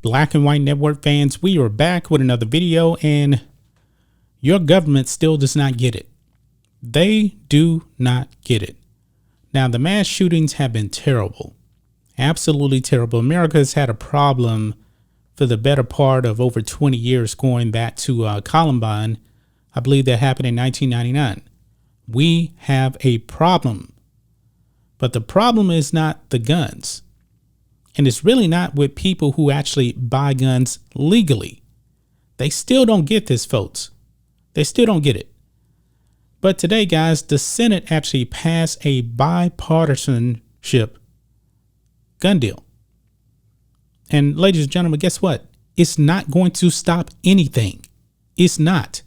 Black and White Network fans, we are back with another video, and your government still does not get it. They do not get it. Now, the mass shootings have been terrible, absolutely terrible. America has had a problem for the better part of over 20 years, going back to Columbine. I believe that happened in 1999. We have a problem, but the problem is not the guns. And it's really not with people who actually buy guns legally. They still don't get this, folks. They still don't get it. But today, guys, the Senate actually passed a bipartisanship gun deal. And ladies and gentlemen, guess what? It's not going to stop anything. It's not.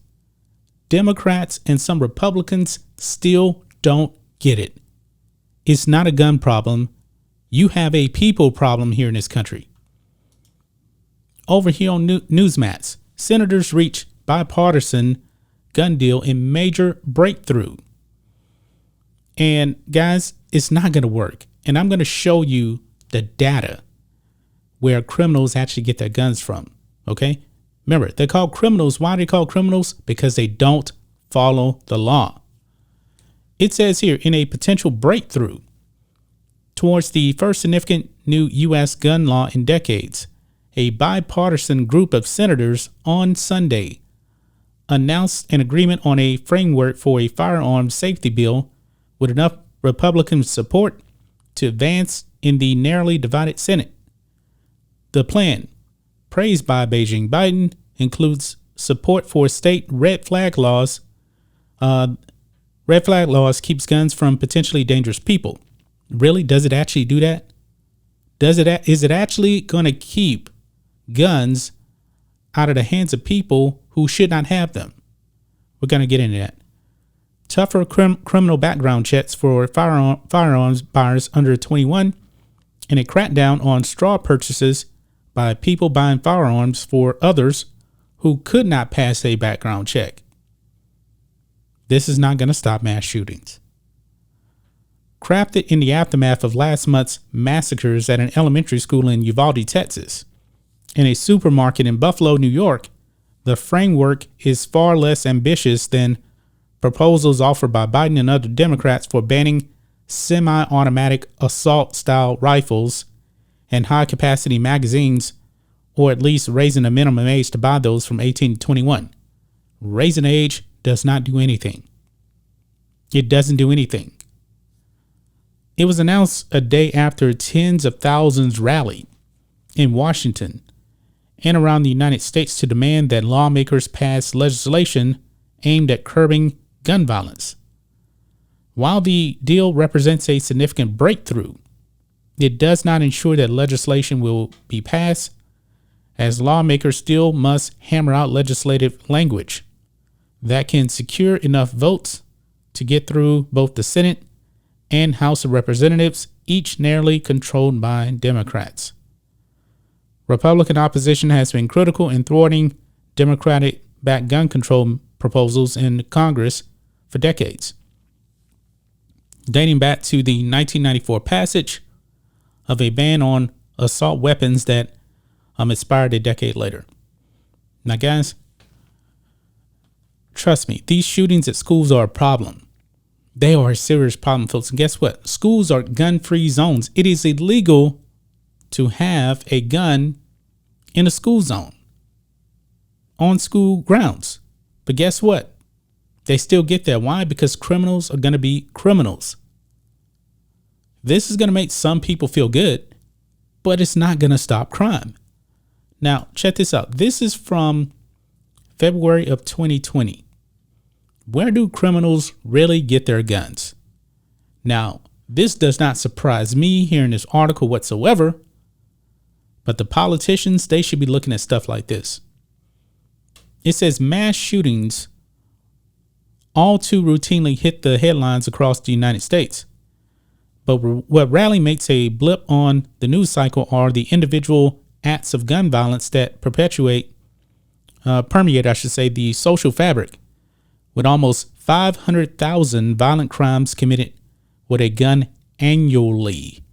Democrats and some Republicans still don't get it. It's not a gun problem. You have a people problem here in this country. Over here on Newsmats, senators reach bipartisan gun deal in major breakthrough. And guys, it's not going to work. And I'm going to show you the data where criminals actually get their guns from. Okay. Remember, they're called criminals. Why are they called criminals? Because they don't follow the law. It says here, in a potential breakthrough towards the first significant new U.S. gun law in decades, a bipartisan group of senators on Sunday announced an agreement on a framework for a firearms safety bill with enough Republican support to advance in the narrowly divided Senate. The plan, praised by Beijing Biden, includes support for state red flag laws. Red flag laws keeps guns from potentially dangerous people. Really? Does it actually do that? Is it actually going to keep guns out of the hands of people who should not have them? We're going to get into that. Tougher criminal background checks for firearms buyers under 21, and a crackdown on straw purchases by people buying firearms for others who could not pass a background check. This is not going to stop mass shootings. Crafted in the aftermath of last month's massacres at an elementary school in Uvalde, Texas, and a supermarket in Buffalo, New York, the framework is far less ambitious than proposals offered by Biden and other Democrats for banning semi-automatic assault-style rifles and high-capacity magazines, or at least raising the minimum age to buy those from 18 to 21. Raising age does not do anything. It doesn't do anything. It was announced a day after tens of thousands rallied in Washington and around the United States to demand that lawmakers pass legislation aimed at curbing gun violence. While the deal represents a significant breakthrough, it does not ensure that legislation will be passed, as lawmakers still must hammer out legislative language that can secure enough votes to get through both the Senate and House of Representatives, each narrowly controlled by Democrats. Republican opposition has been critical in thwarting Democratic-backed gun control proposals in Congress for decades, dating back to the 1994 passage of a ban on assault weapons that expired a decade later. Now, guys, trust me, these shootings at schools are a problem. They are a serious problem, folks. And guess what? Schools are gun-free zones. It is illegal to have a gun in a school zone on school grounds. But guess what? They still get there. Why? Because criminals are going to be criminals. This is going to make some people feel good, but it's not going to stop crime. Now, check this out. This is from February of 2020. Where do criminals really get their guns? Now, this does not surprise me here in this article whatsoever, but the politicians, they should be looking at stuff like this. It says mass shootings all too routinely hit the headlines across the United States. But what rarely makes a blip on the news cycle are the individual acts of gun violence that permeate the social fabric, with almost 500,000 violent crimes committed with a gun annually,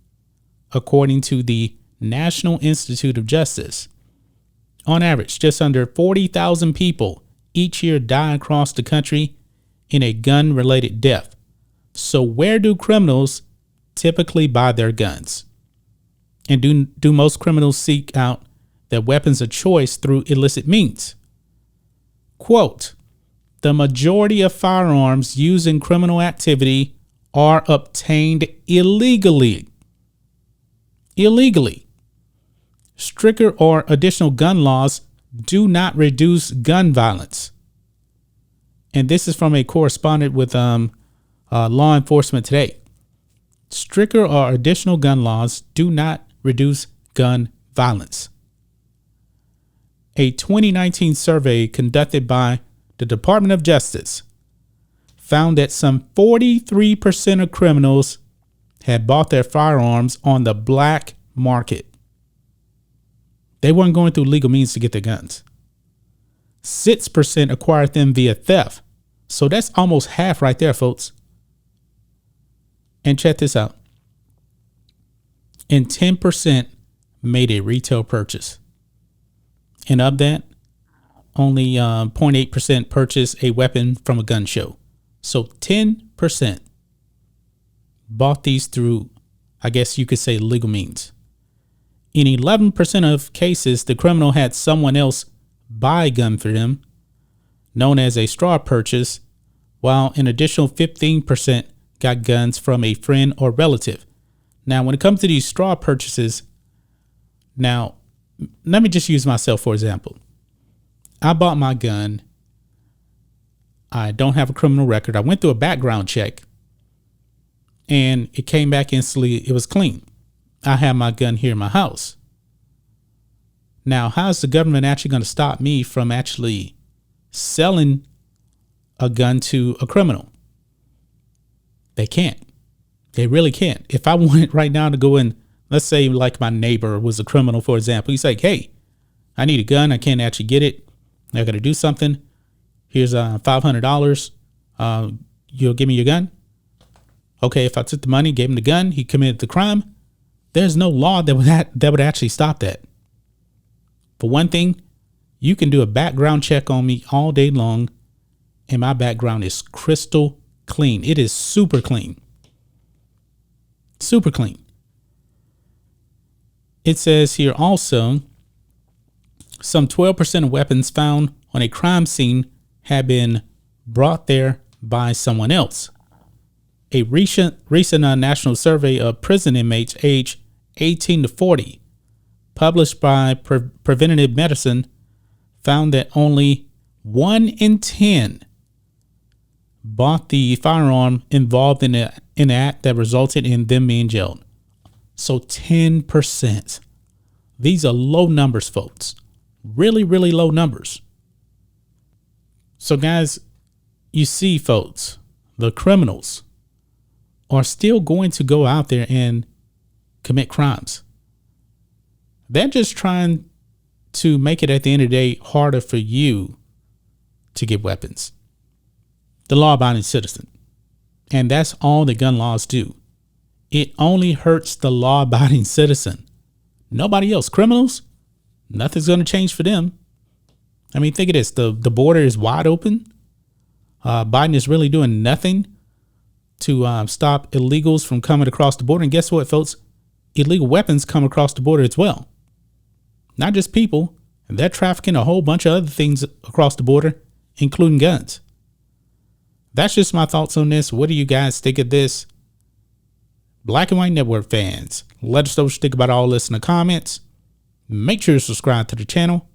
according to the National Institute of Justice. on average, just under 40,000 people each year die across the country in a gun-related death. So where do criminals typically buy their guns? And do most criminals seek out their weapons of choice through illicit means? Quote, the majority of firearms used in criminal activity are obtained illegally. Stricter or additional gun laws do not reduce gun violence. And this is from a correspondent with Law Enforcement Today. Stricter or additional gun laws do not reduce gun violence. A 2019 survey conducted by the Department of Justice found that some 43% of criminals had bought their firearms on the black market. They weren't going through legal means to get their guns. 6% acquired them via theft. So that's almost half right there, folks. And check this out. And 10% made a retail purchase. And of that, only 0.8% purchased a weapon from a gun show. So 10% bought these through, I guess you could say, legal means. In 11% of cases, the criminal had someone else buy a gun for them, known as a straw purchase, while an additional 15% got guns from a friend or relative. Now, when it comes to these straw purchases, now, let me just use myself for example. I bought my gun. I don't have a criminal record. I went through a background check and it came back instantly. It was clean. I have my gun here in my house. Now, how's the government actually going to stop me from actually selling a gun to a criminal? They can't. They really can't. If I wanted right now to go in, let's say like my neighbor was a criminal, for example. He's like, hey, I need a gun. I can't actually get it. I got to do something. Here's $500. You'll give me your gun. Okay, if I took the money, gave him the gun, he committed the crime. There's no law that would actually stop that. For one thing, you can do a background check on me all day long, and my background is crystal clean. It is super clean. Super clean. It says here also, some 12% of weapons found on a crime scene have been brought there by someone else. A recent national survey of prison inmates aged 18 to 40, published by Preventative Medicine, found that only 1 in 10 bought the firearm involved in an act that resulted in them being jailed. So 10%. These are low numbers, folks. Really, really low numbers. So guys, you see, folks, the criminals are still going to go out there and commit crimes. They're just trying to make it, at the end of the day, harder for you to get weapons. The law-abiding citizen. And that's all the gun laws do. It only hurts the law-abiding citizen. Nobody else. Criminals, nothing's going to change for them. I mean, think of this. The border is wide open. Biden is really doing nothing to stop illegals from coming across the border. And guess what, folks? Illegal weapons come across the border as well. Not just people. They're trafficking a whole bunch of other things across the border, including guns. That's just my thoughts on this. What do you guys think of this? Black and White Network fans, let us know what you think about all this in the comments. Make sure to subscribe to the channel,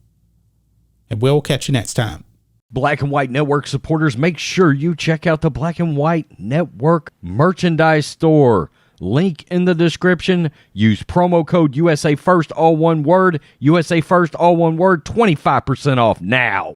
and we'll catch you next time. Black and White Network supporters, make sure you check out the Black and White Network merchandise store. Link in the description. Use promo code USA First, all one word. USA First, all one word. 25% off now.